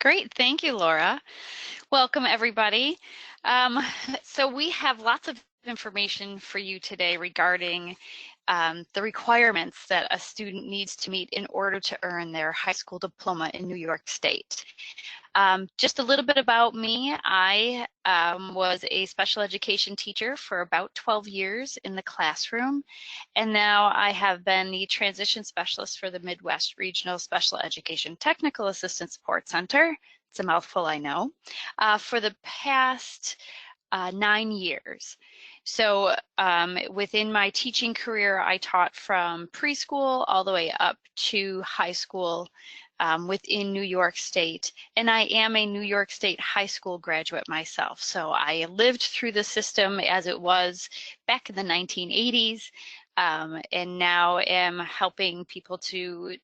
Great, thank you, Laura. Welcome, everybody. So we have lots of information for you today regarding the requirements that a student needs to meet in order to earn their high school diploma in New York State. Just a little bit about me. I was a special education teacher for about 12 years in the classroom, and now I have been the transition specialist for the Midwest Regional Special Education Technical Assistance Support Center. It's a mouthful, I know, for the past 9 years. So within my teaching career, I taught from preschool all the way up to high school within New York State, and I am a New York State high school graduate myself. So I lived through the system as it was back in the 1980s, and now am helping people to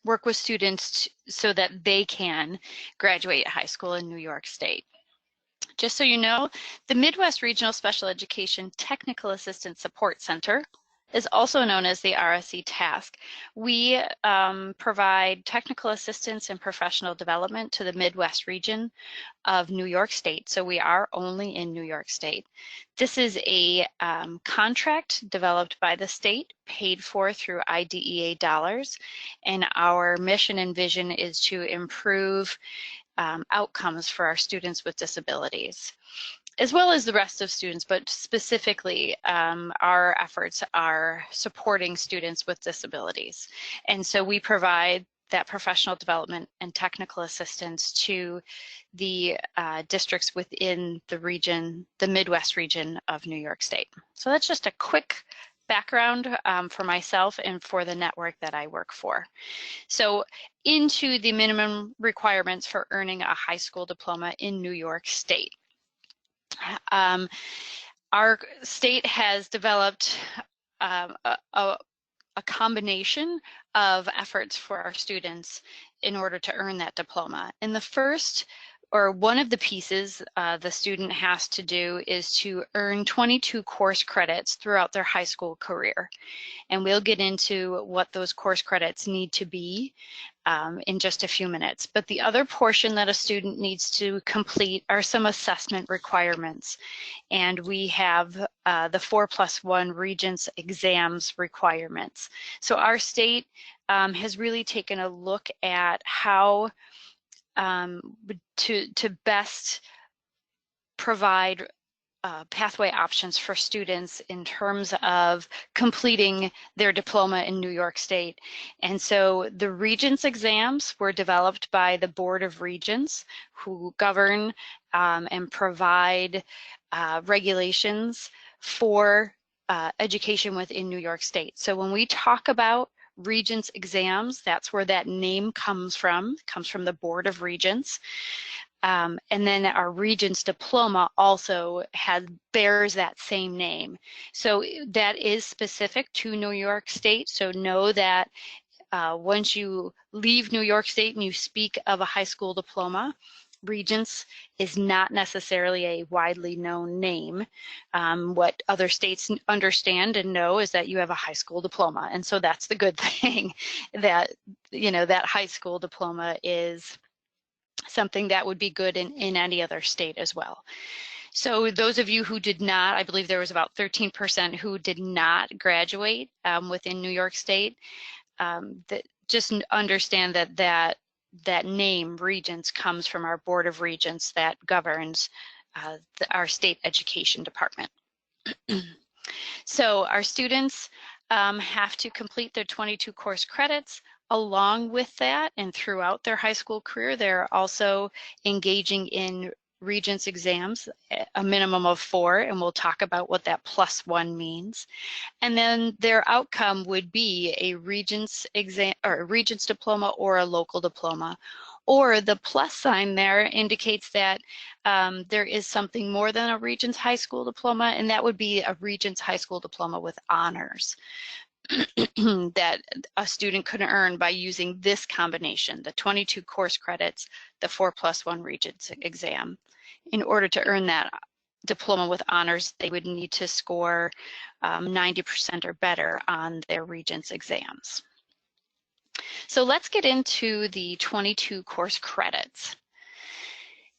work with students so that they can graduate high school in New York State. Just so you know, the Midwest Regional Special Education Technical Assistance Support Center is also known as the RSE-TASC. We provide technical assistance and professional development to the Midwest region of New York State, so we are only in New York State. This is a contract developed by the state, paid for through IDEA dollars, and our mission and vision is to improve outcomes for our students with disabilities, as well as the rest of students, but specifically our efforts are supporting students with disabilities. And so we provide that professional development and technical assistance to the districts within the region, the Midwest region of New York State. So that's just a quick background for myself and for the network that I work for. So into the minimum requirements for earning a high school diploma in New York State. Our state has developed a combination of efforts for our students in order to earn that diploma. And the first, or one of the pieces the student has to do is to earn 22 course credits throughout their high school career. And we'll get into what those course credits need to be in just a few minutes. But the other portion that a student needs to complete are some assessment requirements. And we have the 4+1 Regents exams requirements. So our state has really taken a look at how to best provide pathway options for students in terms of completing their diploma in New York State. And so the Regents exams were developed by the Board of Regents, who govern and provide regulations for education within New York State. So when we talk about Regents exams, that's where that name comes from the Board of Regents. And then our Regents Diploma also bears that same name. So that is specific to New York State. So know that once you leave New York State and you speak of a high school diploma, Regents is not necessarily a widely known name. What other states understand and know is that you have a high school diploma. And so that's the good thing, that, you know, that high school diploma is something that would be good in any other state as well. So those of you who did not, I believe there was about 13% who did not graduate within New York State, that just understand that name, Regents, comes from our Board of Regents that governs our state education department. So our students have to complete their 22 course credits. Along with that, and throughout their high school career, they're also engaging in Regents exams, a minimum of 4, and we'll talk about what that +1 means. And then their outcome would be a Regents exam, or a Regents diploma, or a local diploma. Or the plus sign there indicates that there is something more than a Regents high school diploma, and that would be a Regents high school diploma with honors that a student could earn by using this combination, the 22 course credits, the 4+1 Regents exam. In order to earn that diploma with honors, they would need to score 90% or better on their Regents exams. So let's get into the 22 course credits.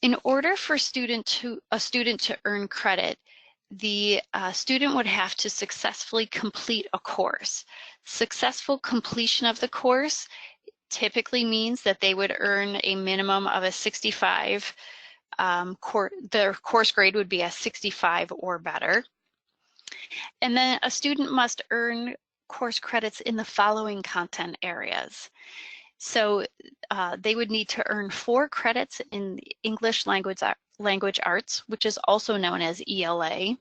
In order for a student to earn credit, the student would have to successfully complete a course. Successful completion of the course typically means that they would earn a minimum of a 65, their course grade would be a 65 or better. And then a student must earn course credits in the following content areas. So they would need to earn 4 credits in English language arts, which is also known as ELA.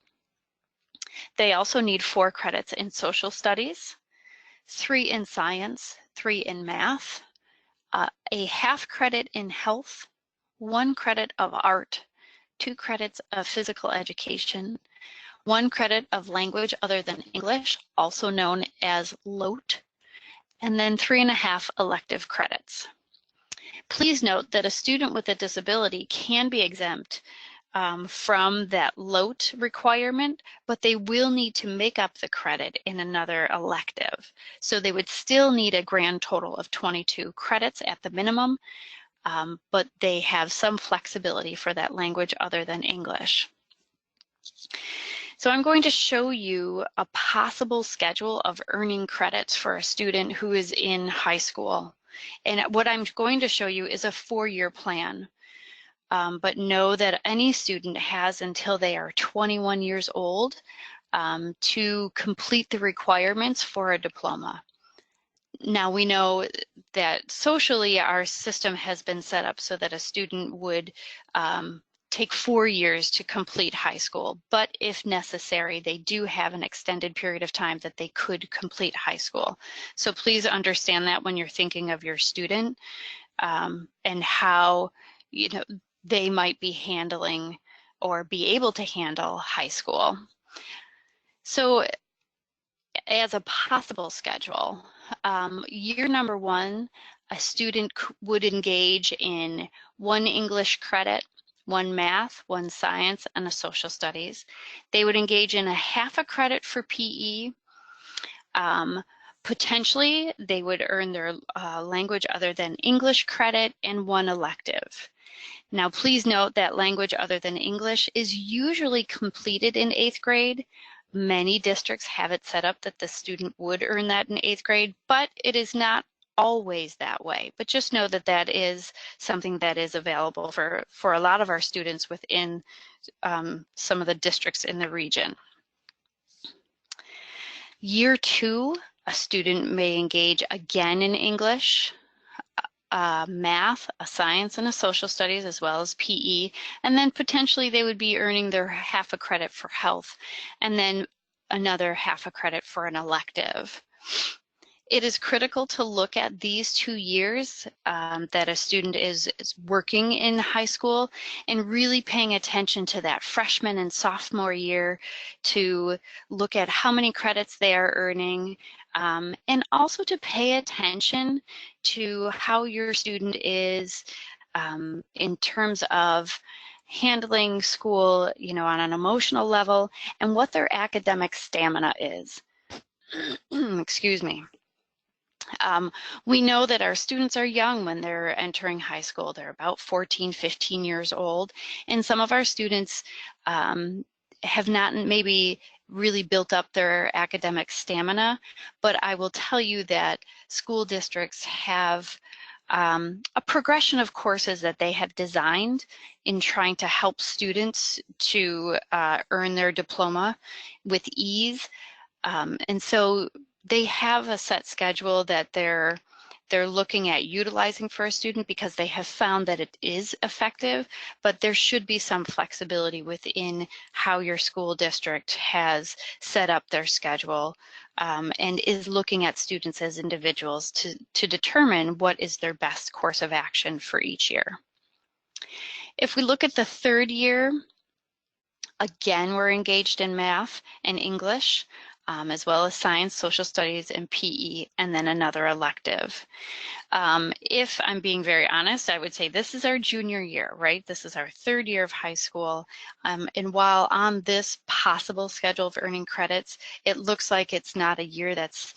They also need 4 credits in social studies, 3 in science, 3 in math, a half credit in health, 1 credit of art, 2 credits of physical education, 1 credit of language other than English, also known as LOTE, and then 3.5 elective credits. Please note that a student with a disability can be exempt from that LOTE requirement, but they will need to make up the credit in another elective. So they would still need a grand total of 22 credits at the minimum, but they have some flexibility for that language other than English. So I'm going to show you a possible schedule of earning credits for a student who is in high school. And what I'm going to show you is a 4-year plan. But know that any student has until they are 21 years old to complete the requirements for a diploma. Now we know that socially our system has been set up so that a student would take 4 years to complete high school, but if necessary, they do have an extended period of time that they could complete high school. So please understand that when you're thinking of your student and how, you know, they might be handling or be able to handle high school. So as a possible schedule, year number 1, a student would engage in 1 English credit, 1 math, 1 science, and a social studies. They would engage in a half a credit for PE. Potentially, they would earn their language other than English credit and 1 elective. Now, please note that language other than English is usually completed in 8th grade. Many districts have it set up that the student would earn that in 8th grade, but it is not always that way. But just know that that is something that is available for a lot of our students within some of the districts in the region. Year 2, a student may engage again in English, math, a science, and a social studies, as well as PE, and then potentially they would be earning their half a credit for health, and then another half a credit for an elective. It is critical to look at these 2 years that a student is working in high school and really paying attention to that freshman and sophomore year to look at how many credits they are earning, and also to pay attention to how your student is in terms of handling school, you know, on an emotional level, and what their academic stamina is. Excuse me. We know that our students are young when they're entering high school. They're about 14, 15 years old, and some of our students have not maybe really built up their academic stamina, but I will tell you that school districts have a progression of courses that they have designed in trying to help students to earn their diploma with ease. And so they have a set schedule that they're looking at utilizing for a student because they have found that it is effective, but there should be some flexibility within how your school district has set up their schedule and is looking at students as individuals to determine what is their best course of action for each year. If we look at the 3rd year, again, we're engaged in math and English, as well as science, social studies, and PE, and then another elective. If I'm being very honest, I would say this is our junior year, right? This is our 3rd year of high school. And while on this possible schedule of earning credits, it looks like it's not a year that's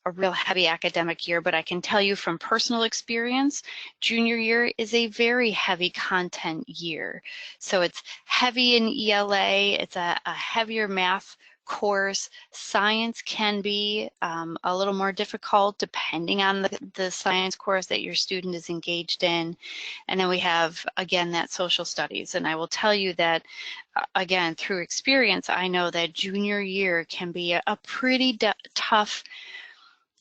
a real heavy academic year, but I can tell you from personal experience, junior year is a very heavy content year. So it's heavy in ELA, it's a heavier math course. Science can be a little more difficult depending on the science course that your student is engaged in. And then we have, again, that social studies. And I will tell you that, again, through experience, I know that junior year can be a pretty tough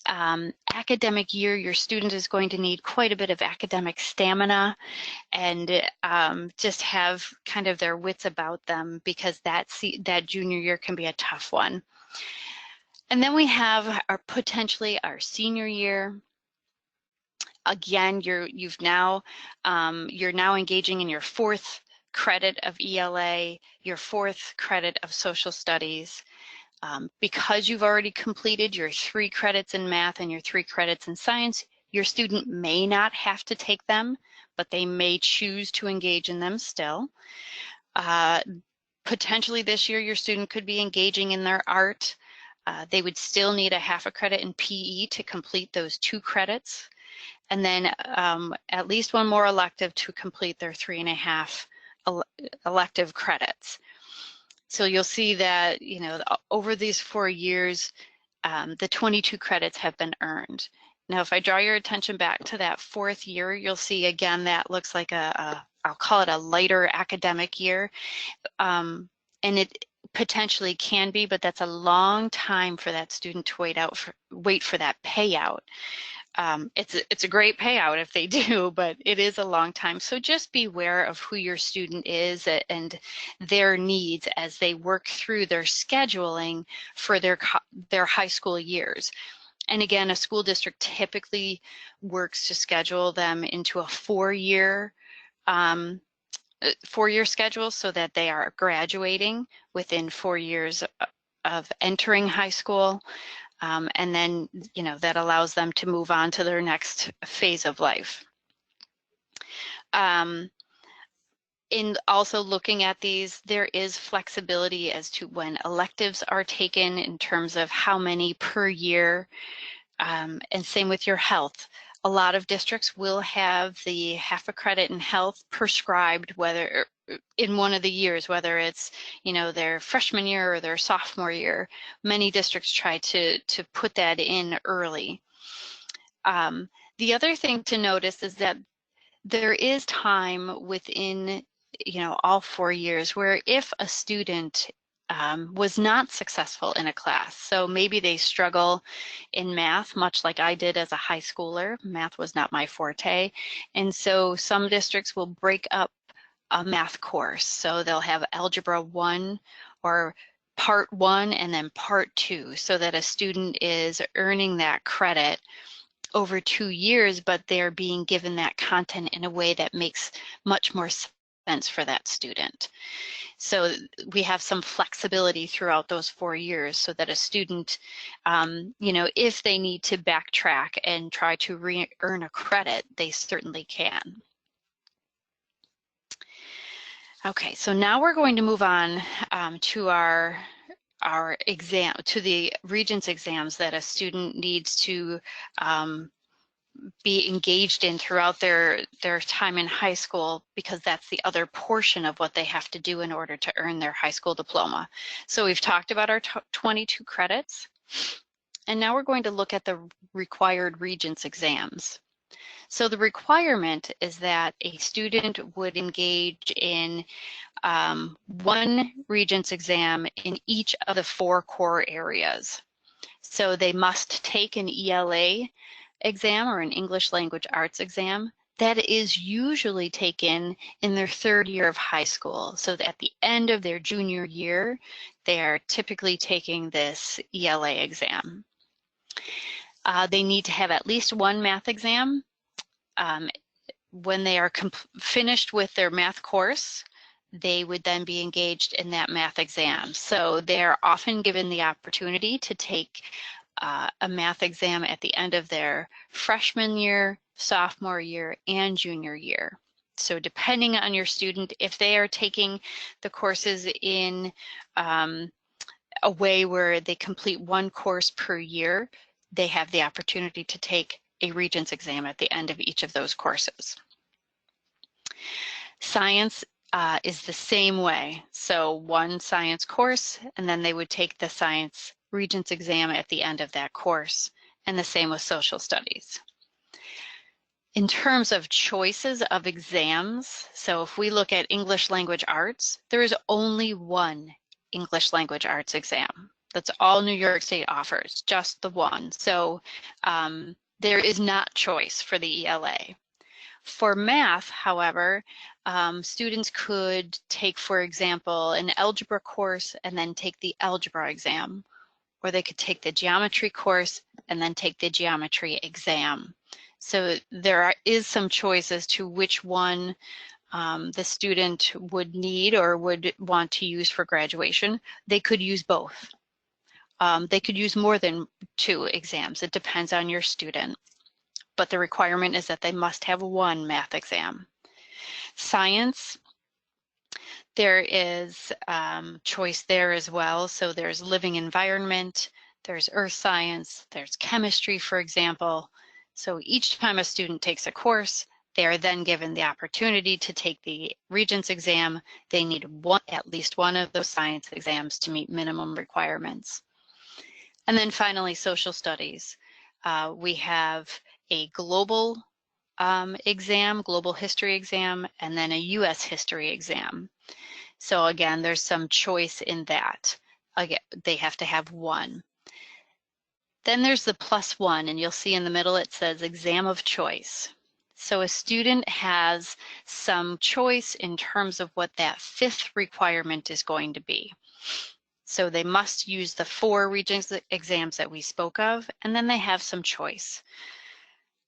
academic year. Your student is going to need quite a bit of academic stamina and just have kind of their wits about them, because that junior year can be a tough one. And then we have potentially our senior year. Again, you're now engaging in your 4th credit of ELA, your 4th credit of social studies. Because you've already completed your 3 credits in math and your 3 credits in science, your student may not have to take them, but they may choose to engage in them still. Potentially this year, your student could be engaging in their art. They would still need a half a credit in PE to complete those 2 credits. And then at least 1 more elective to complete their 3.5 elective credits. So you'll see that, you know, over these 4 years, the 22 credits have been earned. Now, if I draw your attention back to that 4th year, you'll see again that looks like I'll call it a lighter academic year. And it potentially can be, but that's a long time for that student to wait for that payout. It's a great payout if they do, but it is a long time. So just beware of who your student is and their needs as they work through their scheduling for their high school years. And again, a school district typically works to schedule them into a 4-year schedule so that they are graduating within 4 years of entering high school. And then, you know, that allows them to move on to their next phase of life. In also looking at these, there is flexibility as to when electives are taken in terms of how many per year, and same with your health. A lot of districts will have the half a credit in health prescribed, whether in one of the years, whether it's, you know, their freshman year or their sophomore year. Many districts try to put that in early. The other thing to notice is that there is time within, you know, all 4 years where if a student was not successful in a class, so maybe they struggle in math, much like I did as a high schooler. Math was not my forte, and so some districts will break up a math course. So they'll have Algebra 1 or Part 1 and then Part 2, so that a student is earning that credit over 2 years, but they're being given that content in a way that makes much more sense for that student. So we have some flexibility throughout those 4 years so that a student, you know, if they need to backtrack and try to earn a credit, they certainly can. Okay, so now we're going to move on to our exam, to the Regents exams that a student needs to be engaged in throughout their time in high school, because that's the other portion of what they have to do in order to earn their high school diploma. So we've talked about our 22 credits, and now we're going to look at the required Regents exams. So the requirement is that a student would engage in 1 Regents exam in each of the 4 core areas. So they must take an ELA exam or an English Language Arts exam. That is usually taken in their 3rd year of high school. So at the end of their junior year, they are typically taking this ELA exam. They need to have at least 1 math exam. When they are finished with their math course, they would then be engaged in that math exam. So they're often given the opportunity to take a math exam at the end of their freshman year, sophomore year, and junior year. So depending on your student, if they are taking the courses in a way where they complete 1 course per year, they have the opportunity to take a Regents exam at the end of each of those courses. Science is the same way. So one science course, and then they would take the Science Regents exam at the end of that course, and the same with social studies. In terms of choices of exams, so if we look at English language arts, there is only one English language arts exam. That's all New York State offers, just the one. So there is not choice for the ELA. For math, however, students could take, for example, an algebra course and then take the algebra exam, or they could take the geometry course and then take the geometry exam. So there is some choice as to which one the student would need or would want to use for graduation. They could use both. They could use more than 2 exams. It depends on your student. But the requirement is that they must have one math exam. Science, there is choice there as well. So there's living environment, there's earth science, there's chemistry, for example. So each time a student takes a course, they are then given the opportunity to take the Regents exam. They need at least one of those science exams to meet minimum requirements. And then finally, social studies. We have a global exam, global history exam, and then a US history exam. So again, there's some choice in that. Again, they have to have one. Then there's the +1, and you'll see in the middle it says exam of choice. So a student has some choice in terms of what that 5th requirement is going to be. So they must use the 4 Regents exams that we spoke of, and then they have some choice.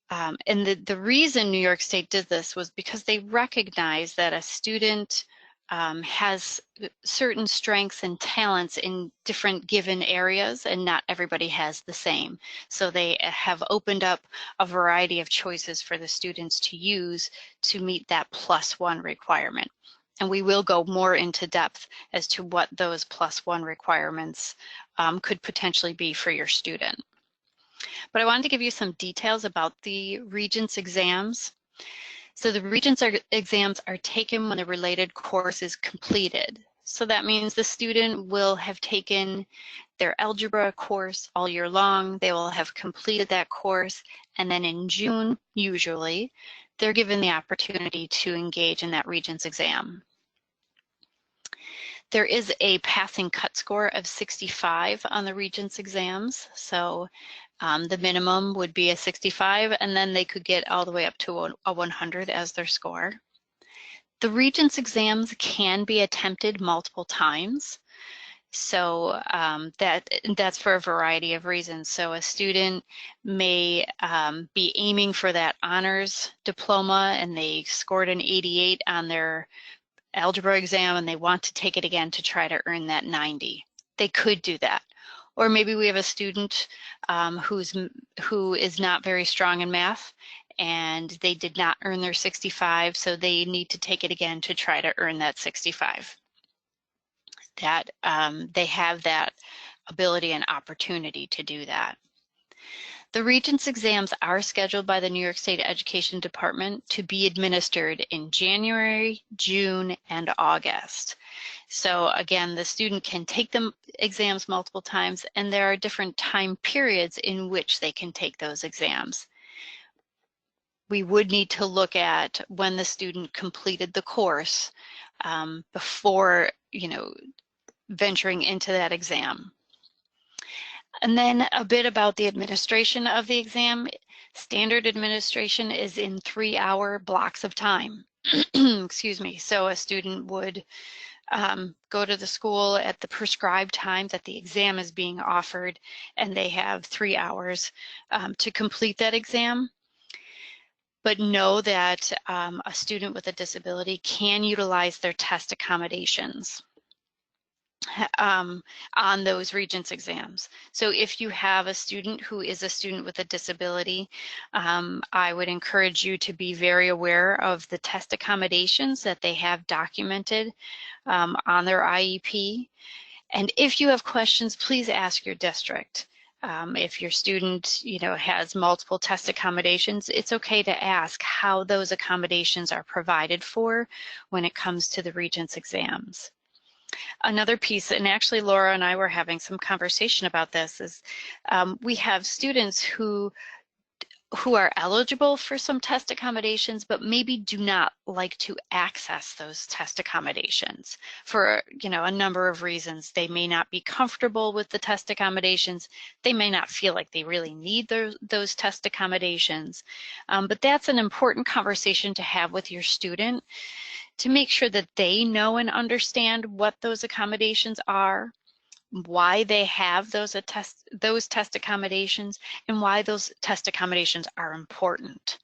And the reason New York State did this was because they recognize that a student has certain strengths and talents in different given areas, and not everybody has the same. So they have opened up a variety of choices for the students to use to meet that +1 requirement. And we will go more into depth as to what those +1 requirements could potentially be for your student. But I wanted to give you some details about the Regents exams. So the Regents exams are taken when the related course is completed. So that means the student will have taken their algebra course all year long. They will have completed that course. And then in June, usually, they're given the opportunity to engage in that Regents exam. There is a passing cut score of 65 on the Regents exams. So the minimum would be a 65, and then they could get all the way up to a 100 as their score. The Regents exams can be attempted multiple times. So that's for a variety of reasons. So a student may be aiming for that honors diploma, and they scored an 88 on their algebra exam, and they want to take it again to try to earn that 90. They could do that. Or maybe we have a student who is not very strong in math, and they did not earn their 65, so they need to take it again to try to earn that 65. That they have that ability and opportunity to do that. The Regents exams are scheduled by the New York State Education Department to be administered in January, June, and August. So again, the student can take the exams multiple times, and there are different time periods in which they can take those exams. We would need to look at when the student completed the course before, venturing into that exam. And then a bit about the administration of the exam. Standard administration is in 3-hour blocks of time. Excuse me. So a student would go to the school at the prescribed time that the exam is being offered, and they have 3 hours to complete that exam. But know that a student with a disability can utilize their test accommodations on those Regents exams. So if you have a student who is a student with a disability, I would encourage you to be very aware of the test accommodations that they have documented on their IEP. And if you have questions, please ask your district. If your student, has multiple test accommodations, it's okay to ask how those accommodations are provided for when it comes to the Regents exams. Another piece, and actually Laura and I were having some conversation about this, is we have students who are eligible for some test accommodations, but maybe do not like to access those test accommodations for, a number of reasons. They may not be comfortable with the test accommodations. They may not feel like they really need those test accommodations. But that's an important conversation to have with your student to make sure that they know and understand what those accommodations are, why they have those test accommodations, and why those test accommodations are important.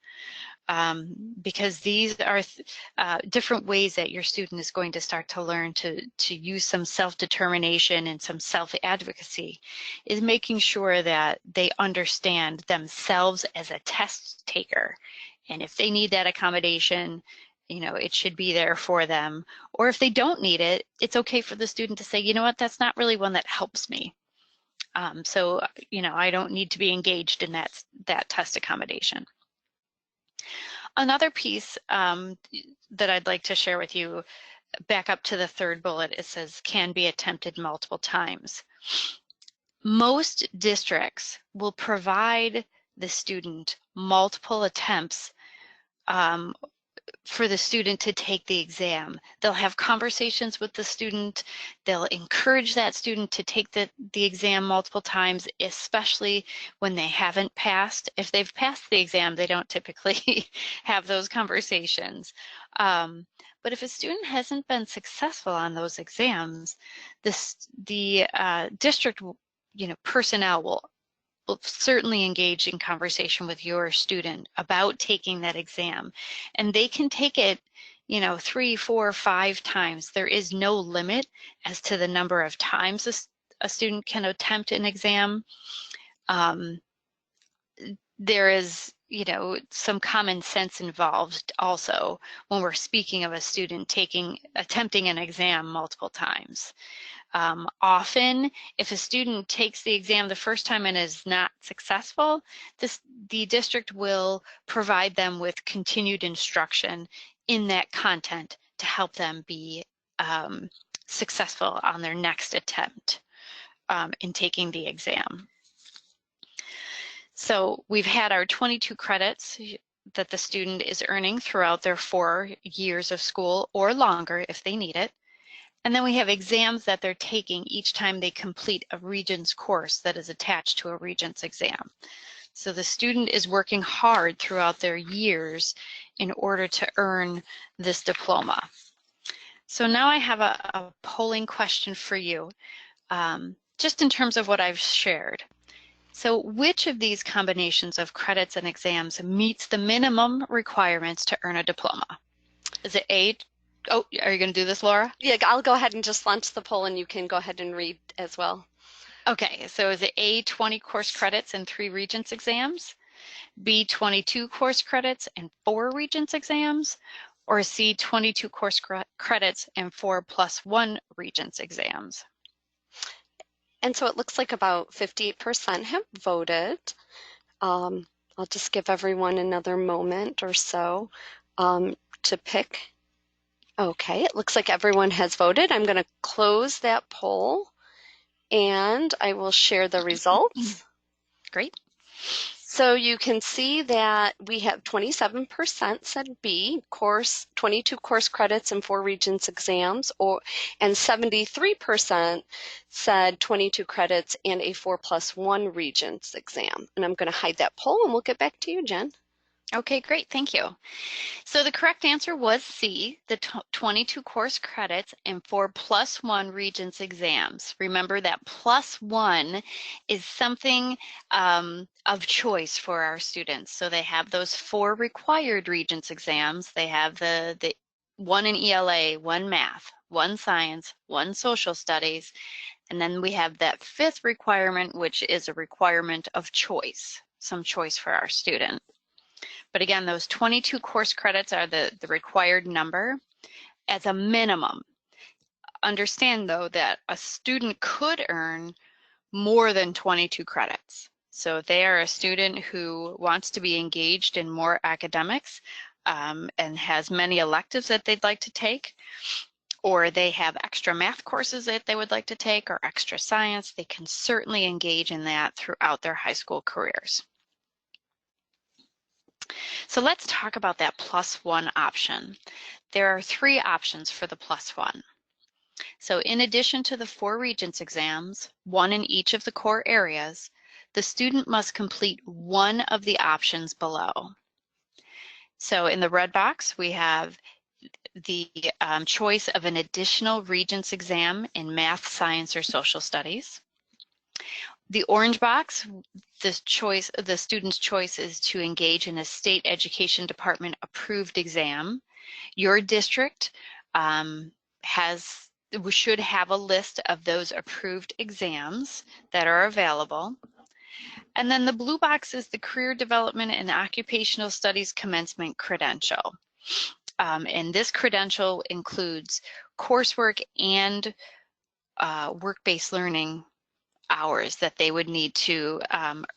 Because these are different ways that your student is going to start to learn to use some self-determination and some self-advocacy, is making sure that they understand themselves as a test taker. And if they need that accommodation, it should be there for them. Or if they don't need it, it's okay for the student to say, you know what, that's not really one that helps me. So, I don't need to be engaged in that test accommodation. Another piece that I'd like to share with you, back up to the third bullet, it says can be attempted multiple times. Most districts will provide the student multiple attempts for the student to take the exam. They'll have conversations with the student. They'll encourage that student to take the exam multiple times, especially when they haven't passed. If they've passed the exam, they don't typically have those conversations. But if a student hasn't been successful on those exams, the district, personnel will certainly engage in conversation with your student about taking that exam. And they can take it, 3, 4, 5 times. There is no limit as to the number of times a student can attempt an exam. There is, some common sense involved also when we're speaking of a student attempting an exam multiple times. Often, if a student takes the exam the first time and is not successful, the district will provide them with continued instruction in that content to help them be successful on their next attempt in taking the exam. So we've had our 22 credits that the student is earning throughout their 4 years of school or longer if they need it. And then we have exams that they're taking each time they complete a Regents course that is attached to a Regents exam. So the student is working hard throughout their years in order to earn this diploma. So now I have a polling question for you, just in terms of what I've shared. So which of these combinations of credits and exams meets the minimum requirements to earn a diploma? Is it A? Oh, are you going to do this, Laura? Yeah, I'll go ahead and just launch the poll and you can go ahead and read as well. Okay, so is it A, 20 course credits and 3 Regents exams, B, 22 course credits and 4 Regents exams, or C, 22 course credits and 4 + 1 Regents exams? And so it looks like about 58% have voted. I'll just give everyone another moment or so to pick. Okay, it looks like everyone has voted. I'm going to close that poll and I will share the results. Great. So you can see that we have 27% said B, 22 course credits and 4 Regents exams, and 73% said 22 credits and a 4 + 1 Regents exam. And I'm going to hide that poll and we'll get back to you, Jen. Okay, great, thank you. So the correct answer was C, the 22 course credits and 4 + 1 Regents exams. Remember that +1 is something of choice for our students. So they have those 4 required Regents exams. They have the 1 in ELA, 1 math, 1 science, 1 social studies, and then we have that 5th requirement, which is a requirement of choice, some choice for our student. But again, those 22 course credits are the required number as a minimum. Understand though that a student could earn more than 22 credits. So if they are a student who wants to be engaged in more academics and has many electives that they'd like to take, or they have extra math courses that they would like to take, or extra science, they can certainly engage in that throughout their high school careers. So let's talk about that +1 option. There are 3 options for the +1. So in addition to the 4 Regents exams, 1 in each of the core areas, the student must complete one of the options below. So in the red box, we have the choice of an additional Regents exam in math, science, or social studies. The orange box, the student's choice is to engage in a state education department approved exam. Your district should have a list of those approved exams that are available. And then the blue box is the Career Development and Occupational Studies Commencement Credential. And this credential includes coursework and work-based learning hours that they would need to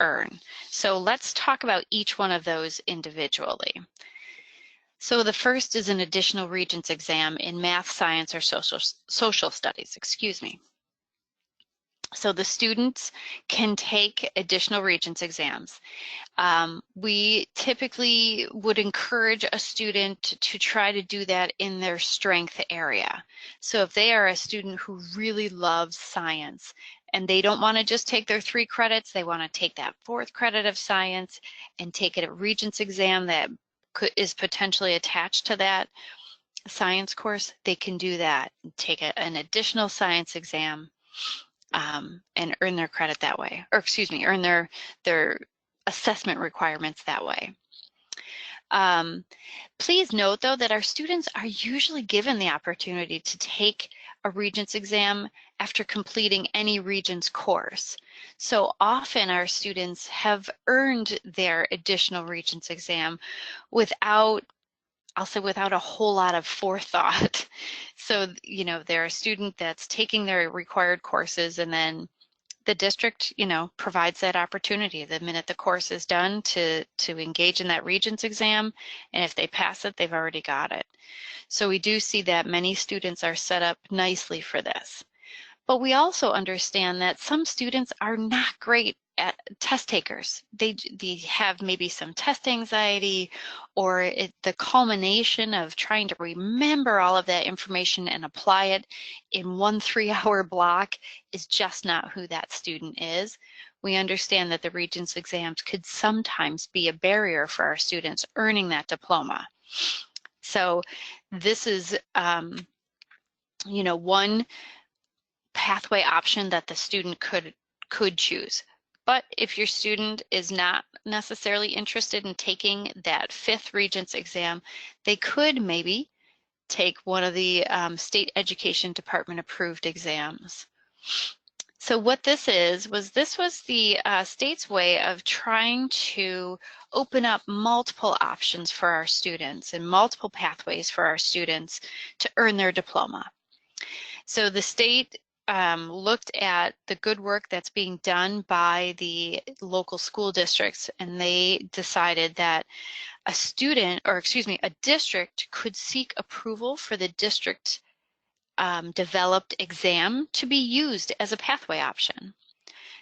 earn. So let's talk about each one of those individually. So the first is an additional Regents exam in math, science, or social studies, excuse me. So the students can take additional Regents exams. We typically would encourage a student to try to do that in their strength area. So if they are a student who really loves science and they don't want to just take their 3 credits, they want to take that 4th credit of science and take a Regents exam that is potentially attached to that science course, they can do that, take an additional science exam and earn their credit that way, or excuse me, earn their assessment requirements that way. Please note though that our students are usually given the opportunity to take a Regents exam after completing any Regents course. So often our students have earned their additional Regents exam without, I'll say, without a whole lot of forethought. So, you know, they're a student that's taking their required courses and then the district, you know, provides that opportunity the minute the course is done to engage in that Regents exam. And if they pass it, they've already got it. So we do see that many students are set up nicely for this. But we also understand that some students are not great at test takers. They have maybe some test anxiety, or the culmination of trying to remember all of that information and apply it in one 3-hour block is just not who that student is. We understand that the Regents exams could sometimes be a barrier for our students earning that diploma. So this is, you know, one pathway option that the student could choose. But if your student is not necessarily interested in taking that 5th Regents exam, they could maybe take one of the state education department approved exams. So what this was the state's way of trying to open up multiple options for our students and multiple pathways for our students to earn their diploma. So the state looked at the good work that's being done by the local school districts, and they decided that a student, or excuse me, a district could seek approval for the district developed exam to be used as a pathway option.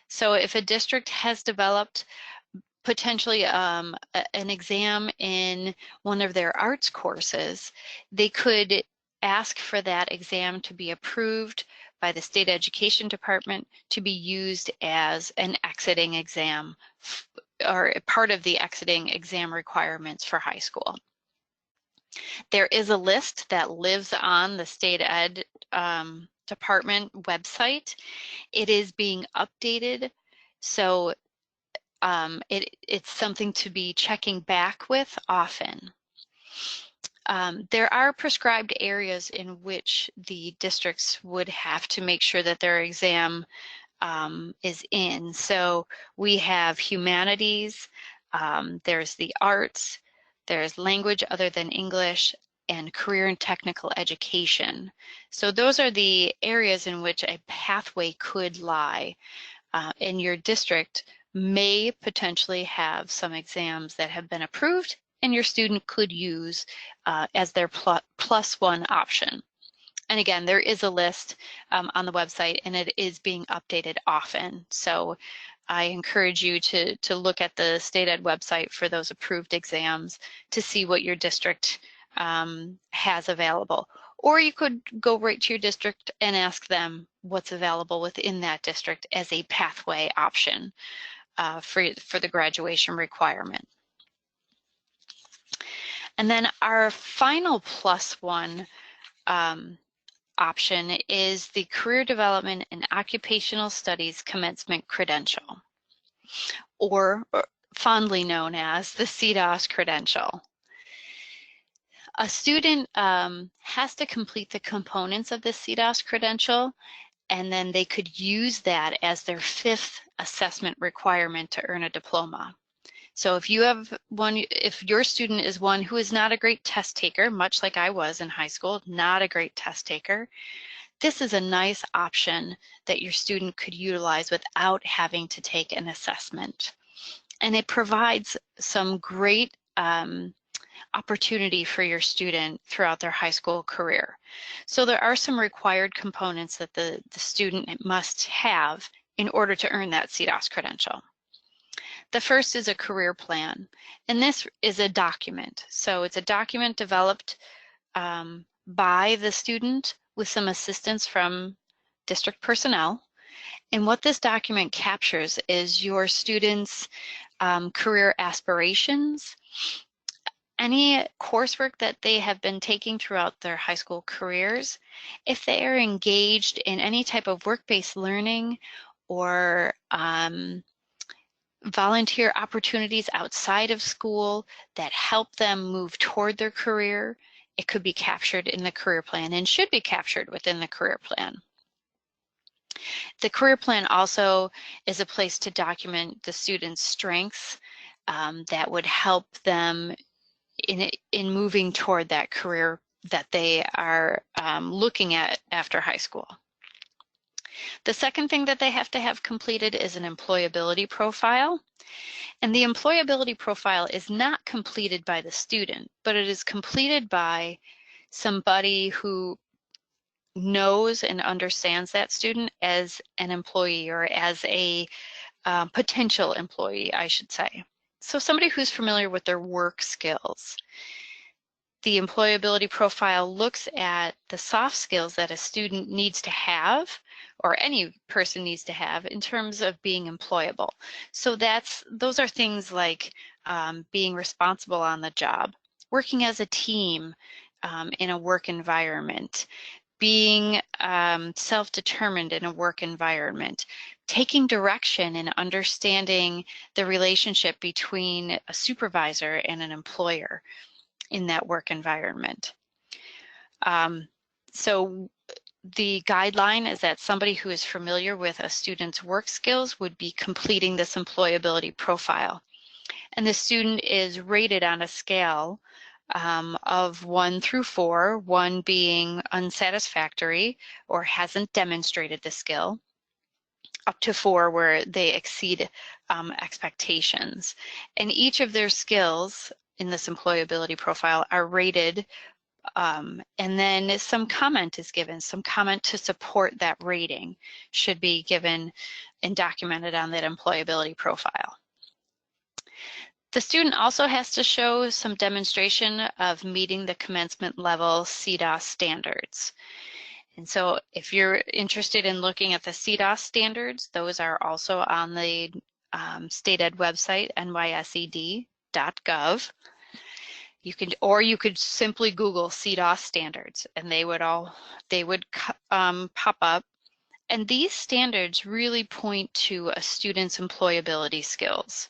So if a district has developed potentially an exam in one of their arts courses, they could ask for that exam to be approved by the state education department to be used as an exiting exam or part of the exiting exam requirements for high school. There is a list that lives on the state ed department website. It is being updated, so it's something to be checking back with often. There are prescribed areas in which the districts would have to make sure that their exam is in. So we have humanities, there's the arts, there's language other than English, and career and technical education. So those are the areas in which a pathway could lie. in your district may potentially have some exams that have been approved and your student could use as their plus one option. And again, there is a list on the website and it is being updated often. So I encourage you to look at the state ed website for those approved exams to see what your district has available. Or you could go right to your district and ask them what's available within that district as a pathway option for the graduation requirement. And then our final plus one option is the Career Development and Occupational Studies Commencement Credential, or fondly known as the COS Credential. A student has to complete the components of the COS Credential, and then they could use that as their 5th assessment requirement to earn a diploma. So if you have if your student is one who is not a great test taker, much like I was in high school, not a great test taker, this is a nice option that your student could utilize without having to take an assessment. And it provides some great opportunity for your student throughout their high school career. So there are some required components that the student must have in order to earn that COS credential. The first is a career plan, and this is a document. So it's a document developed by the student with some assistance from district personnel. And what this document captures is your students' career aspirations, any coursework that they have been taking throughout their high school careers, if they are engaged in any type of work-based learning or volunteer opportunities outside of school that help them move toward their career, it could be captured in the career plan and should be captured within the career plan. The career plan also is a place to document the student's strengths that would help them in moving toward that career that they are looking at after high school. The second thing that they have to have completed is an employability profile. And the employability profile is not completed by the student, but it is completed by somebody who knows and understands that student as an employee or as a potential employee, I should say. So somebody who's familiar with their work skills. The employability profile looks at the soft skills that a student needs to have, or any person needs to have, in terms of being employable. So those are things like being responsible on the job, working as a team in a work environment, being self-determined in a work environment, taking direction and understanding the relationship between a supervisor and an employer in that work environment. So the guideline is that somebody who is familiar with a student's work skills would be completing this employability profile. And the student is rated on a scale of 1 through 4, 1 being unsatisfactory or hasn't demonstrated the skill, up to 4 where they exceed expectations. And each of their skills in this employability profile are rated, and then some comment is given. Some comment to support that rating should be given and documented on that employability profile. The student also has to show some demonstration of meeting the commencement level CDOS standards. And so if you're interested in looking at the CDOS standards, those are also on the state ed website, nysed.gov. You could simply Google CDOS standards and they would pop up. And these standards really point to a student's employability skills.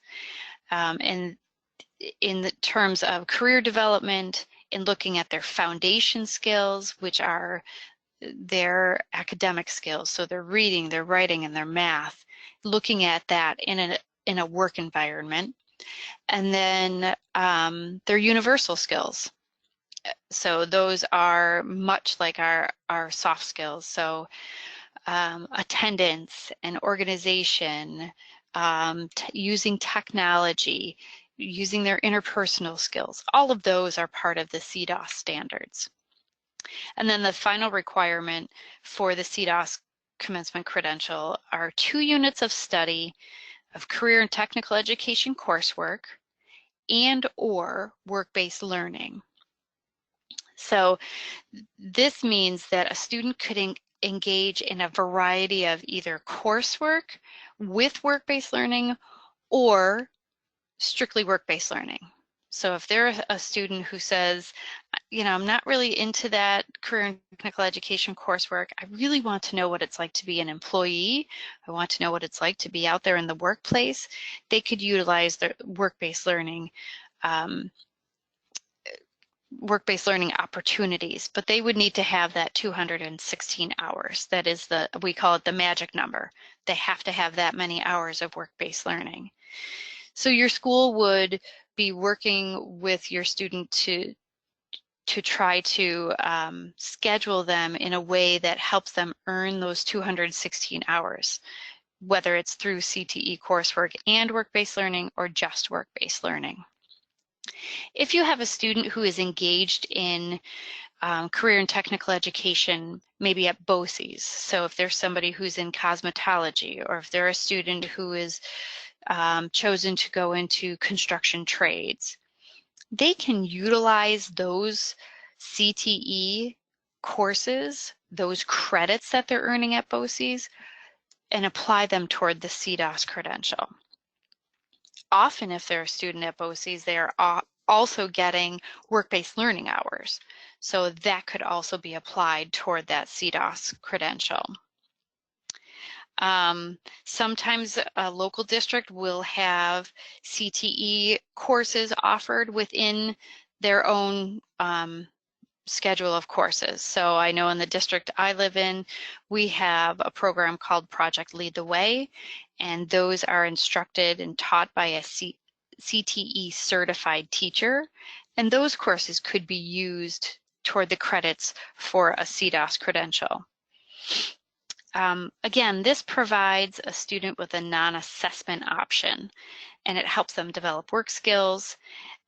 And in the terms of career development, in looking at their foundation skills, which are their academic skills, so their reading, their writing, and their math, looking at that in a work environment, and then their universal skills. So those are much like our soft skills. So attendance and organization, using technology, using their interpersonal skills. All of those are part of the CDOS standards. And then the final requirement for the CDOS commencement credential are 2 units of study of career and technical education coursework and or work-based learning. So this means that a student could engage in a variety of either coursework with work-based learning or strictly work-based learning. So if they're a student who says, I'm not really into that career and technical education coursework, I really want to know what it's like to be an employee, I want to know what it's like to be out there in the workplace, they could utilize their work-based learning opportunities, but they would need to have that 216 hours. That is we call it the magic number. They have to have that many hours of work-based learning. So your school would be working with your student to try to schedule them in a way that helps them earn those 216 hours, whether it's through CTE coursework and work-based learning or just work-based learning. If you have a student who is engaged in career and technical education, maybe at BOCES, so if there's somebody who's in cosmetology, or if they're a student who is chosen to go into construction trades, they can utilize those CTE courses, those credits that they're earning at BOCES, and apply them toward the CDOS credential. Often, if they're a student at BOCES, they are also getting work-based learning hours. So that could also be applied toward that CDOS credential. Sometimes a local district will have CTE courses offered within their own schedule of courses. So I know in the district I live in, we have a program called Project Lead the Way, and those are instructed and taught by a CTE certified teacher, and those courses could be used toward the credits for a CDOS credential. Again, this provides a student with a non-assessment option, and it helps them develop work skills.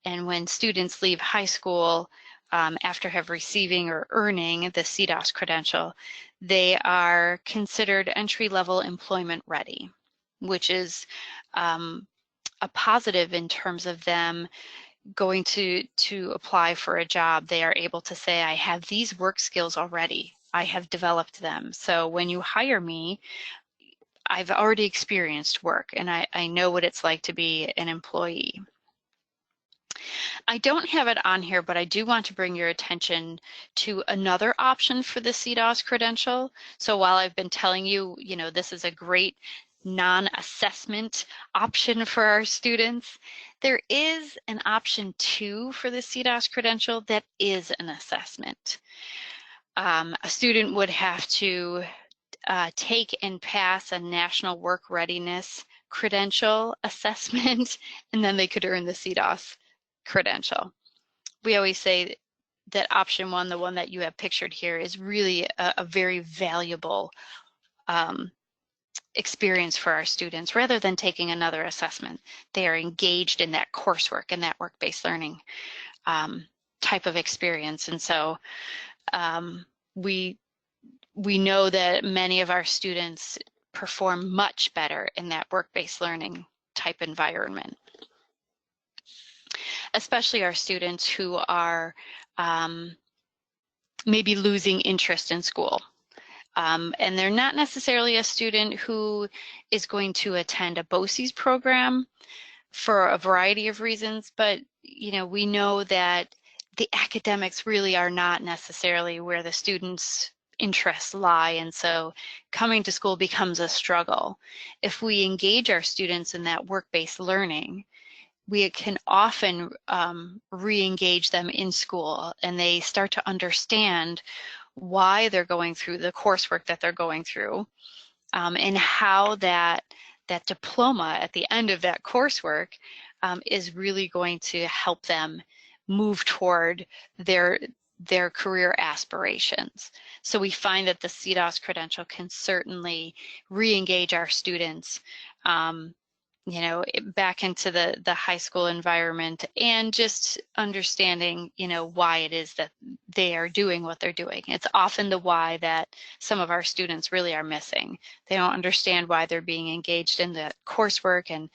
And when students leave high school after receiving or earning the CDOS credential, they are considered entry-level employment ready, which is a positive in terms of them going to apply for a job. They are able to say, I have these work skills already. I have developed them. So when you hire me, I've already experienced work and I know what it's like to be an employee. I don't have it on here, but I do want to bring your attention to another option for the CDOS credential. So while I've been telling you, this is a great non-assessment option for our students, there is an option 2 for the CDOS credential that is an assessment. A student would have to take and pass a national work readiness credential assessment, and then they could earn the CDOS credential. We always say that option 1, the one that you have pictured here, is really a very valuable experience for our students. Rather than taking another assessment, they are engaged in that coursework and that work-based learning type of experience. And so we know that many of our students perform much better in that work-based learning type environment, especially our students who are maybe losing interest in school. And they're not necessarily a student who is going to attend a BOCES program for a variety of reasons, but we know that the academics really are not necessarily where the students' interests lie, and so coming to school becomes a struggle. If we engage our students in that work-based learning, we can often re-engage them in school, and they start to understand why they're going through the coursework that they're going through, and how that diploma at the end of that coursework is really going to help them move toward their their career aspirations. So we find that the COS credential can certainly re-engage our students, you know, back into the high school environment, and just understanding, you know, why it is that they are doing what they're doing. It's often the why that some of our students really are missing. They don't understand why they're being engaged in the coursework, and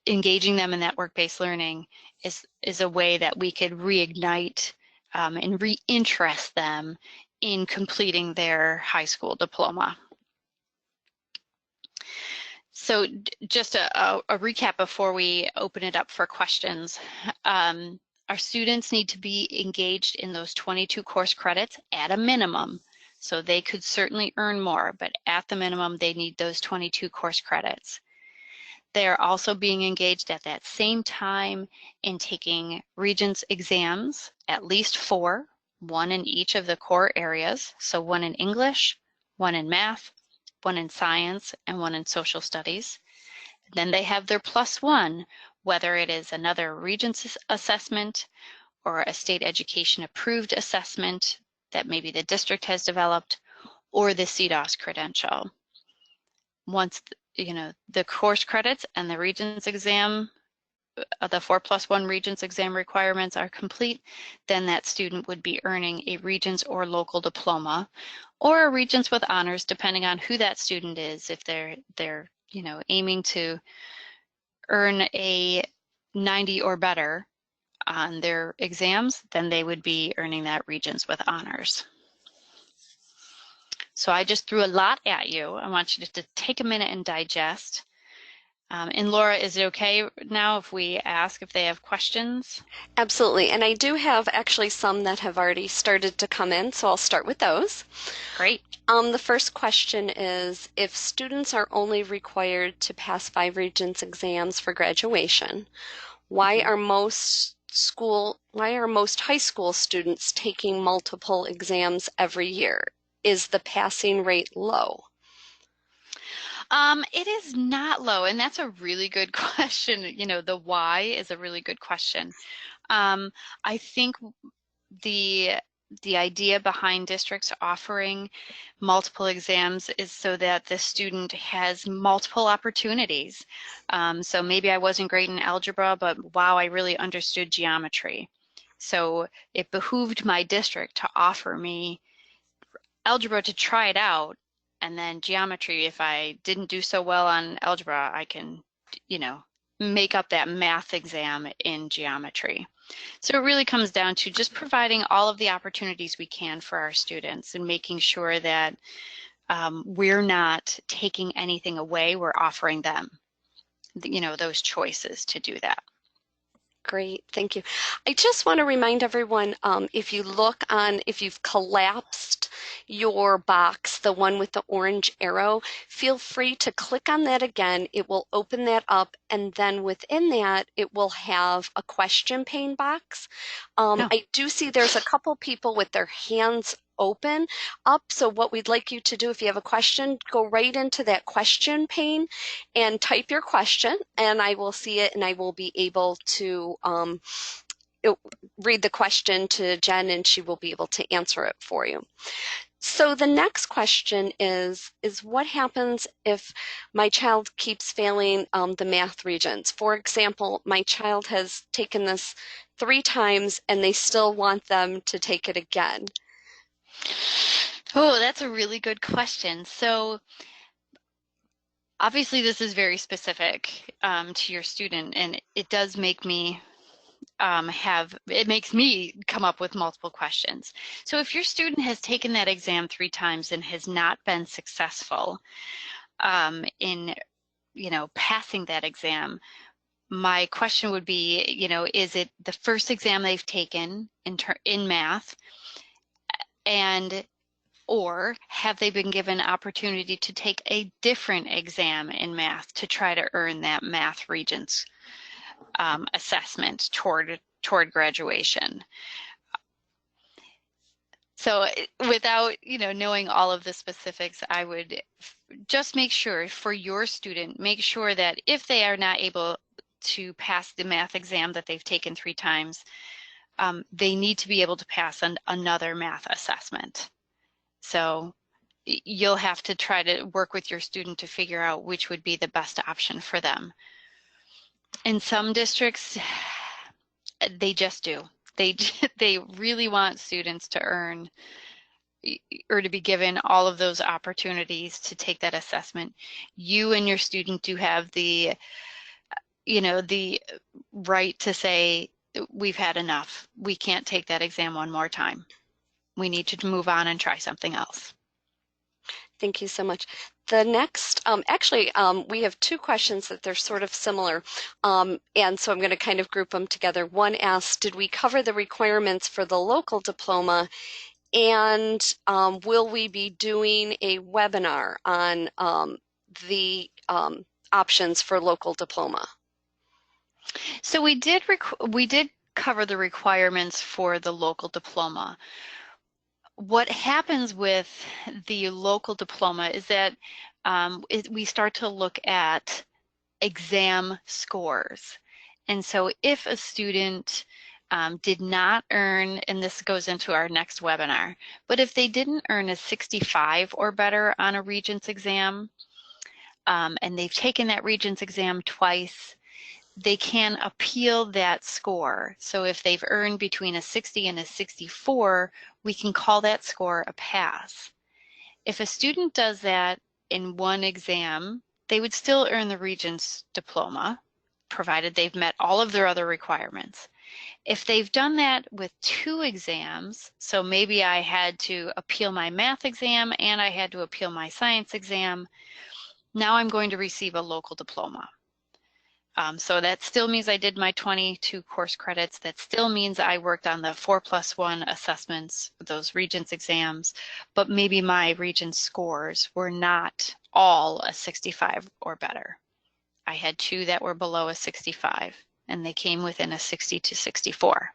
engaging them in that work-based learning is a way that we could reignite and reinterest them in completing their high school diploma. So just a recap before we open it up for questions. Our students need to be engaged in those 22 course credits at a minimum. So they could certainly earn more, but at the minimum, they need those 22 course credits. They are also being engaged at that same time in taking Regents exams, at least 4, 1 in each of the core areas. So 1 in English, 1 in math, 1 in science, and 1 in social studies. Then they have their +1, whether it is another Regents assessment or a state education approved assessment that maybe the district has developed, or the COS credential. Once you know the course credits and the Regents exam, the 4+1 Regents exam requirements are complete, then that student would be earning a Regents or local diploma, or a Regents with honors, depending on who that student is. If they're you know, aiming to earn a 90 or better on their exams, then they would be earning that Regents with honors. So I just threw a lot at you. I want you to take a minute and digest. And Laura, is it okay now if we ask if they have questions? Absolutely. And I do have actually some that have already started to come in, so I'll start with those. Great. The first question is, if students are only required to pass 5 Regents exams for graduation, why are most high school students taking multiple exams every year? Is the passing rate low? It is not low, and that's a really good question. You know, the why is a really good question. I think the idea behind districts offering multiple exams is so that the student has multiple opportunities. So maybe I wasn't great in algebra, but wow, I really understood geometry. So it behooved my district to offer me algebra to try it out, and then geometry, if I didn't do so well on algebra, I can, you know, make up that math exam in geometry. So it really comes down to just providing all of the opportunities we can for our students and making sure that we're not taking anything away, we're offering them, you know, those choices to do that. Great, thank you. I just want to remind everyone, if you've collapsed your box, the one with the orange arrow, feel free to click on that again. It will open that up, and then within that, it will have a question pane box. No. I do see there's a couple people with their hands open up. So what we'd like you to do, if you have a question, go right into that question pane and type your question, and I will see it, and I will be able to read the question to Jen, and she will be able to answer it for you. So the next question is what happens if my child keeps failing the math Regents? For example, my child has taken this 3 times and they still want them to take it again. Oh, that's a really good question. So obviously this is very specific to your student, and it does make me it makes me come up with multiple questions. So if your student has taken that exam 3 times and has not been successful in, you know, passing that exam, my question would be, you know, is it the first exam they've taken in math, and or have they been given opportunity to take a different exam in math to try to earn that math Regents assessment toward graduation? So without, you know, knowing all of the specifics, I would just make sure for your student, make sure that if they are not able to pass the math exam that they've taken 3 times, they need to be able to pass another math assessment. So you'll have to try to work with your student to figure out which would be the best option for them. In some districts, they just do. They they really want students to earn or to be given all of those opportunities to take that assessment. You and your student do have the, the right to say, we've had enough. We can't take that exam one more time. We need to move on and try something else. Thank you so much. The next, we have two questions that they're sort of similar. And so I'm going to kind of group them together. One asks, did we cover the requirements for the local diploma? And will we be doing a webinar on the options for local diploma? So we did cover the requirements for the local diploma. What happens with the local diploma is that we start to look at exam scores. And so if a student did not earn, and this goes into our next webinar, but if they didn't earn a 65 or better on a Regents exam, and they've taken that Regents exam twice, they can appeal that score. So if they've earned between a 60 and a 64, we can call that score a pass. If a student does that in one exam, they would still earn the Regents diploma, provided they've met all of their other requirements. If they've done that with two exams, so maybe I had to appeal my math exam and I had to appeal my science exam, now I'm going to receive a local diploma. So that still means I did my 22 course credits. That still means I worked on the 4+1 assessments, those Regents exams, but maybe my Regents scores were not all a 65 or better. I had two that were below a 65, and they came within a 60 to 64.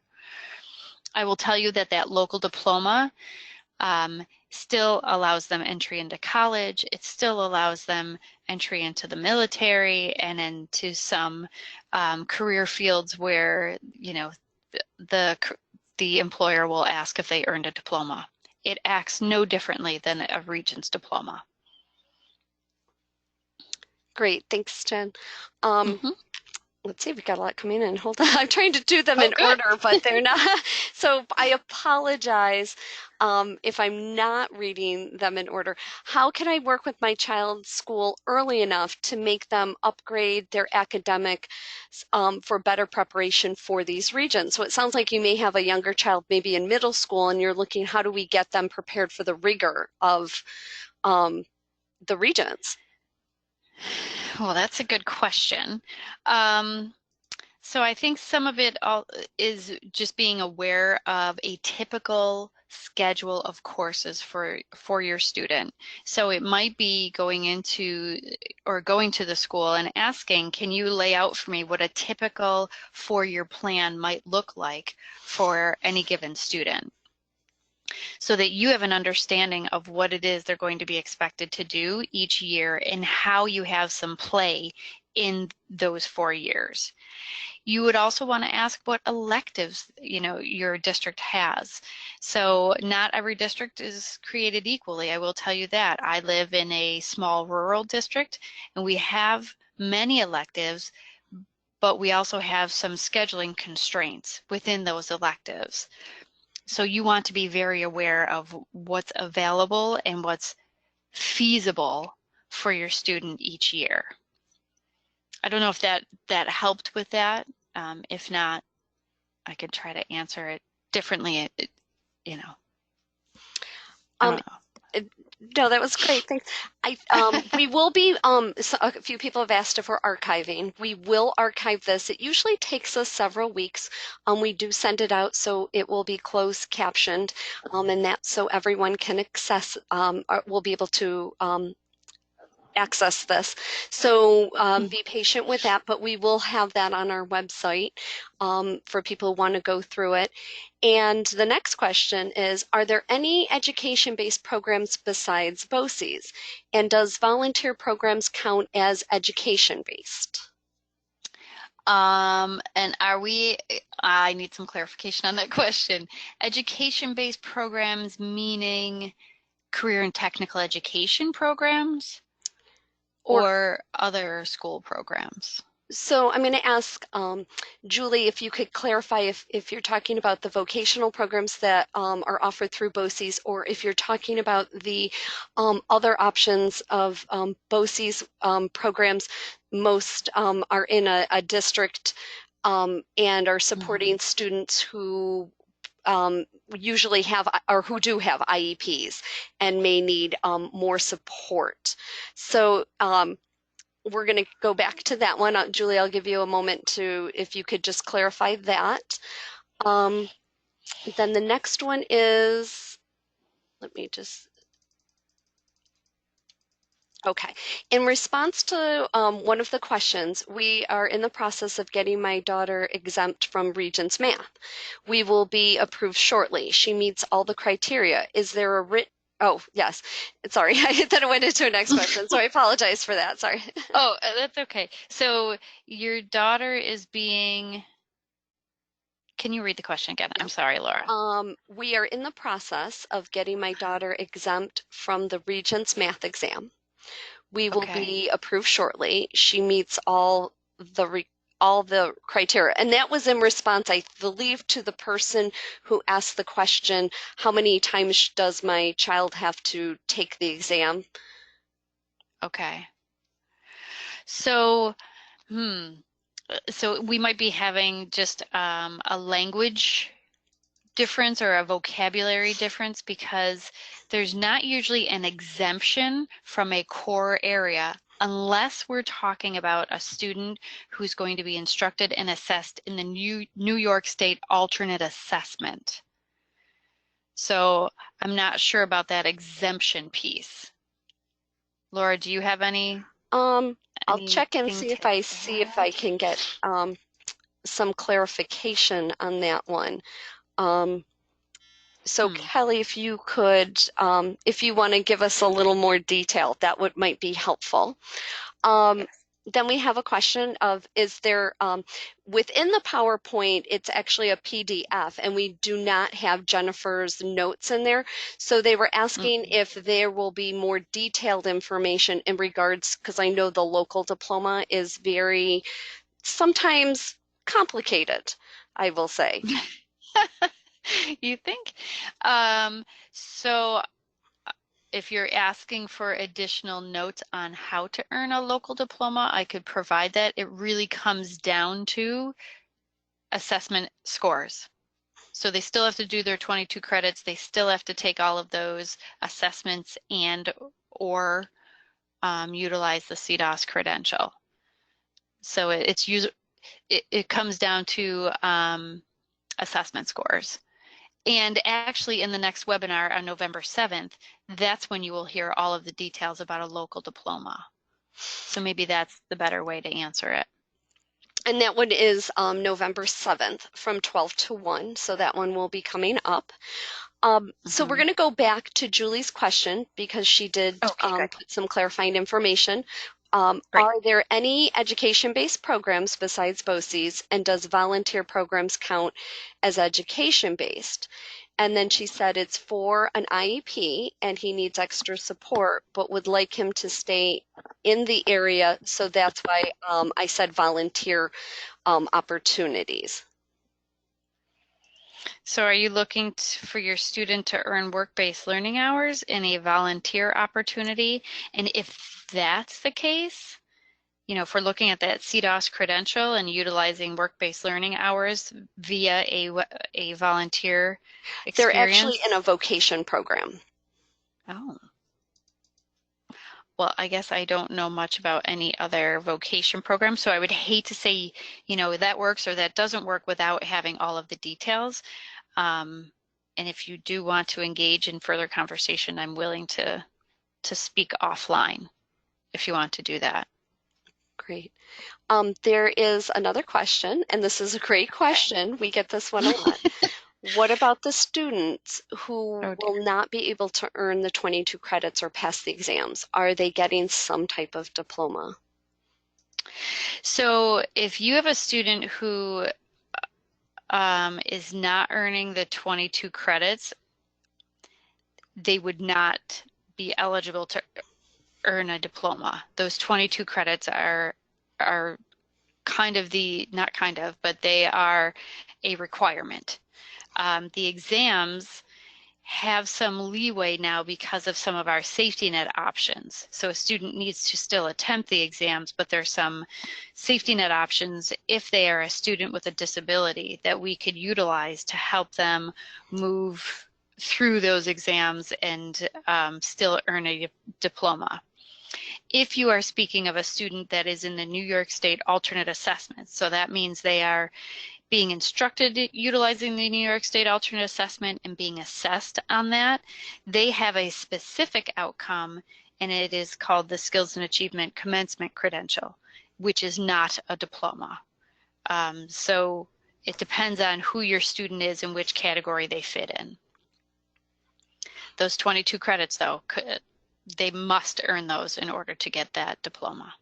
I will tell you that that local diploma still allows them entry into college. It still allows them entry into the military and into some career fields where, the employer will ask if they earned a diploma. It acts no differently than a Regents diploma. Great, thanks, Jen. Mm-hmm. Let's see, we got a lot coming in. Hold on, I'm trying to do them Oh, in good. order, but they're not. So I apologize if I'm not reading them in order. How can I work with my child's school early enough to make them upgrade their academic for better preparation for these Regents? So it sounds like you may have a younger child maybe in middle school and you're looking, how do we get them prepared for the rigor of the Regents? Well, that's a good question. So I think some of it is just being aware of a typical schedule of courses for your student. So it might be going to the school and asking, can you lay out for me what a typical 4-year plan might look like for any given student? So that you have an understanding of what it is they're going to be expected to do each year and how you have some play in those 4 years. You would also want to ask what electives, your district has. So not every district is created equally. I will tell you that. I live in a small rural district and we have many electives, but we also have some scheduling constraints within those electives. So you want to be very aware of what's available and what's feasible for your student each year. I don't know if that helped with that. If not, I could try to answer it differently. I don't know. No, that was great. Thanks. We will be, so a few people have asked if we're archiving. We will archive this. It usually takes us several weeks. We do send it out, so it will be closed captioned, and that so everyone can access, will be able to access this. So be patient with that, but we will have that on our website for people who want to go through it. And the next question is, are there any education-based programs besides BOCES? And does volunteer programs count as education-based? And I need some clarification on that question. Education-based programs meaning career and technical education programs Or or other school programs? so I'm going to ask Julie if you could clarify if you're talking about the vocational programs that are offered through BOCES, or if you're talking about the other options of BOCES programs. Most are in a district and are Mhm. supporting students who usually have or who do have IEPs and may need more support. So we're going to go back to that one. Julie, I'll give you a moment to, if you could just clarify that. Um, then the next one is, let me just, okay. In response to one of the questions, we are in the process of getting my daughter exempt from Regents math. We will be approved shortly. She meets all the criteria. Is there a writ? Oh, yes. Sorry, I thought it went into a next question, so I apologize for that. Sorry. Oh, that's okay. So your daughter is being, can you read the question again? I'm sorry, Laura. We are in the process of getting my daughter exempt from the Regents math exam. We will Okay. be approved shortly. She meets all the criteria. And that was in response, I believe, to the person who asked the question, how many times does my child have to take the exam? Okay. So, hmm. So we might be having just a language difference or a vocabulary difference because there's not usually an exemption from a core area unless we're talking about a student who's going to be instructed and assessed in the New York State alternate assessment. So I'm not sure about that exemption piece. Laura, do you have Um, I'll check and anything see to if I see if I add? can get some clarification on that one. Um, So Hmm. Kelly, if you could, if you want to give us a little more detail, that would might be helpful. Um, Yes. then we have a question of, is there, within the PowerPoint, it's actually a PDF and we do not have Jennifer's notes in there. So they were asking Mm. if there will be more detailed information in regards, because I know the local diploma is very, sometimes complicated, I will say. You think? Um, so if you're asking for additional notes on how to earn a local diploma, I could provide that. It really comes down to assessment scores. So they still have to do their 22 credits. They still have to take all of those assessments and or utilize the COS credential. So it comes down to assessment scores. And actually, in the next webinar on November 7th, that's when you will hear all of the details about a local diploma. So maybe that's the better way to answer it. And that one is November 7th from 12 to 1. So that one will be coming up. So we're Hmm. going to go back to Julie's question because she did Okay, good. put some clarifying information. Great. Are there any education-based programs besides BOCES, and does volunteer programs count as education-based? And then she said it's for an IEP and he needs extra support, but would like him to stay in the area. So that's why I said volunteer opportunities. So are you looking for your student to earn work-based learning hours in a volunteer opportunity? And if that's the case, if we're looking at that CDOS credential and utilizing work-based learning hours via a volunteer They're actually in a experience. vocation program. Oh, well, I guess I don't know much about any other vocation programs, so I would hate to say, that works or that doesn't work without having all of the details. Um, and if you do want to engage in further conversation, I'm willing to speak offline if you want to do that. Great. There is another question, and this is a great question. We get this one a lot. What about the students who Oh dear. will not be able to earn the 22 credits or pass the exams? Are they getting some type of diploma? So if you have a student who is not earning the 22 credits, they would not be eligible to earn a diploma. Those 22 credits are kind of not kind of, but they are a requirement. The exams have some leeway now because of some of our safety net options. So a student needs to still attempt the exams, but there's some safety net options if they are a student with a disability that we could utilize to help them move through those exams and still earn a diploma. If you are speaking of a student that is in the New York State alternate assessment, so that means they are being instructed utilizing the New York State alternate assessment and being assessed on that, they have a specific outcome, and it is called the Skills and Achievement Commencement Credential, which is not a diploma. So it depends on who your student is and which category they fit in. Those 22 credits, though, they must earn those in order to get that diploma.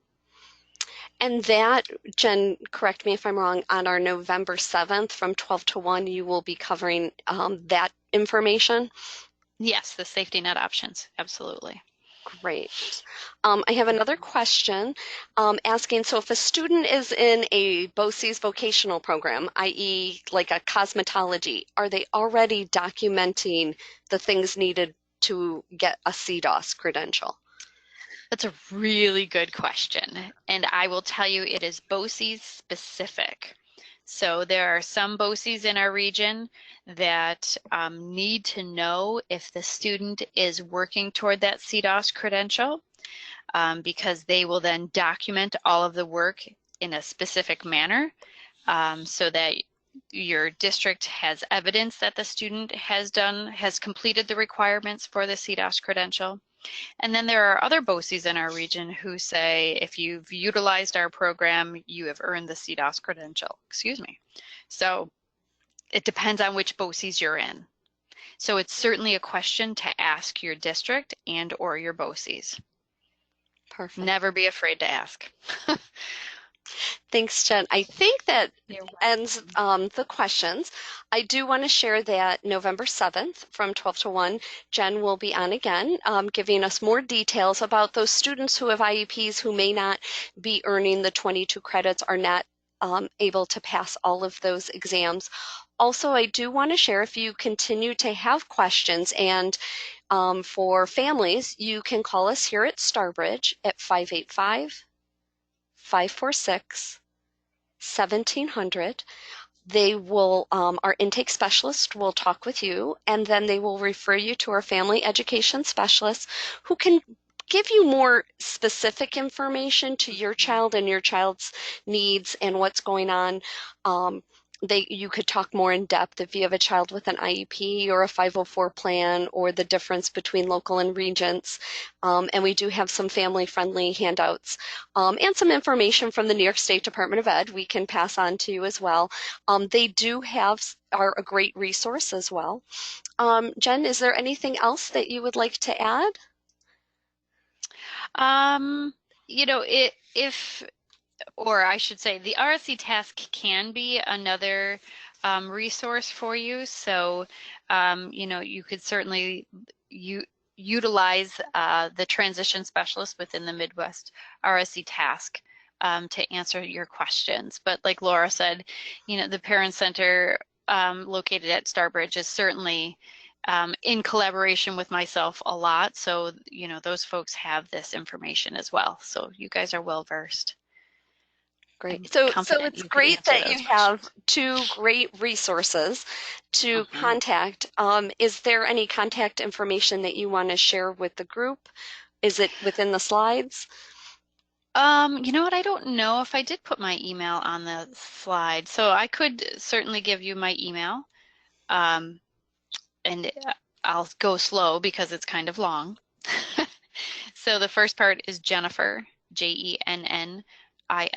And that, Jen, correct me if I'm wrong, on our November 7th from 12 to 1, you will be covering that information? Yes, the safety net options, absolutely. Great. I have another question asking, so if a student is in a BOCES vocational program, i.e. like a cosmetology, are they already documenting the things needed to get a CDOS credential? That's a really good question. And I will tell you it is BOCES specific. So there are some BOCES in our region that need to know if the student is working toward that CDOS credential because they will then document all of the work in a specific manner so that your district has evidence that the student has completed the requirements for the CDOS credential. And then there are other BOCES in our region who say, if you've utilized our program, you have earned the CDOS credential. Excuse me. So it depends on which BOCES you're in. So it's certainly a question to ask your district and or your BOCES. Perfect. Never be afraid to ask. Thanks, Jen. I think that ends the questions. I do want to share that November 7th from 12 to 1, Jen will be on again, giving us more details about those students who have IEPs who may not be earning the 22 credits, are not able to pass all of those exams. Also, I do want to share, if you continue to have questions, and for families, you can call us here at Starbridge at 585-546 1700. They will, our intake specialist will talk with you, and then they will refer you to our family education specialist who can give you more specific information to your child and your child's needs and what's going on. You could talk more in depth if you have a child with an IEP or a 504 plan, or the difference between local and regents. And we do have some family-friendly handouts and some information from the New York State Department of Ed we can pass on to you as well. They are a great resource as well. Jen, is there anything else that you would like to add? You know, or I should say, the RSE-TASC can be another resource for you. So, you know, you could certainly utilize the transition specialist within the Midwest RSE-TASC to answer your questions. But like Laura said, you know, the Parent Center located at Starbridge is certainly in collaboration with myself a lot. So, you know, those folks have this information as well. So you guys are well versed. Great. So it's great that you have two great resources to contact. Is there any contact information that you want to share with the group? Is it within the slides? You know what? I don't know if I did put my email on the slide, so I could certainly give you my email. And I'll go slow because it's kind of long. So the first part is Jennifer, Jennifer _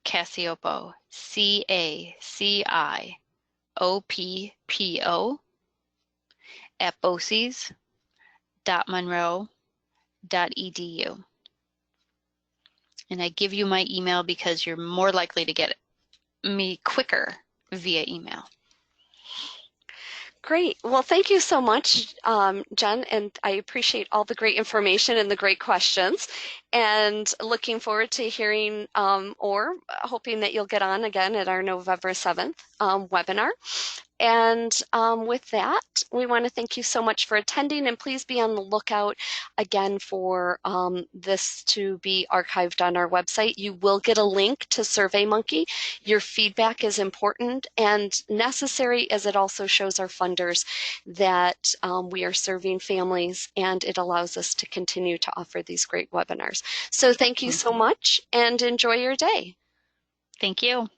Cacioppo, Cacioppo at boces.monroe.edu. And I give you my email because you're more likely to get me quicker via email. Great. Well, thank you so much, Jen, and I appreciate all the great information and the great questions. And looking forward to hearing or hoping that you'll get on again at our November 7th webinar. And with that, we want to thank you so much for attending, and please be on the lookout again for this to be archived on our website. You will get a link to SurveyMonkey. Your feedback is important and necessary, as it also shows our funders that we are serving families, and it allows us to continue to offer these great webinars. So thank you so much, and enjoy your day. Thank you.